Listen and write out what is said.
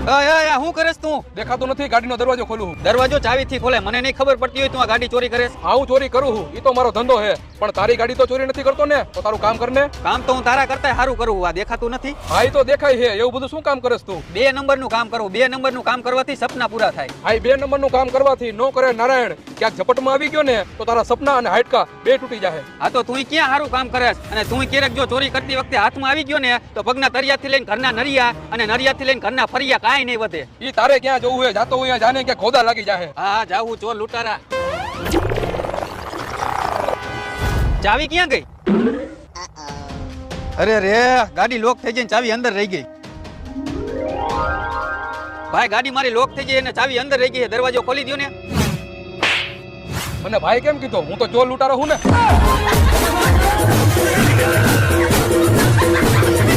શું કરેસ તું? દેખાતું નથી, ગાડીનો દરવાજો ખોલું હું. દરવાજો ચાવીથી ખોલે, મને નહીં ખબર પડતી હોય તું આ ગાડી ચોરી કરેસ. હા હું ચોરી કરું છું, ઈ તો મારો ધંધો છે, પણ તારી ગાડી તો ચોરી નથી કરતો ને, તો તારું કામ કરને. કામ તો હું તારા કરતા સારું કરું, આ દેખાતું નથી. હા ઈ તો દેખાય છે, એવું બધું શું કામ કરેસ તું? 2 નંબરનું કામ કરું, 2 નંબરનું કામ કરવાથી સપના પૂરા થાય. હા 2 નંબરનું કામ કરવાથી નો કરે નારાયણ, ક્યાંક ઝપટમાં આવી ગયો ને તો તારા સપના અને હાડકા બે તૂટી જાય. આ તો તું ક્યાં સારું કામ કરેસ, અને તું ક્યારેક જો ચોરી કરતી વખતે હાથમાં આવી ગયો ને તો પગના તરિયાથી લઈને ઘરના નરિયા અને નરિયાથી લઈને ઘરના ફરિયા કાંઈ નહીં વધે. ઈ તારે ક્યાં જવું હે? જાતો હું જાને કે ખોદા લાગી જાય. હા જાવું ચોર લૂંટારા. ચાવી ક્યાં ગઈ? અરે રે, ગાડી લોક થઈ ગઈ ને ચાવી અંદર રહી ગઈ. ભાઈ ગાડી મારી લોક થઈ ગઈ અને ચાવી અંદર રહી ગઈ, દરવાજો ખોલી દો ને. મને ભાઈ કેમ કીધો? હું તો ચોર લૂંટારો હું ને.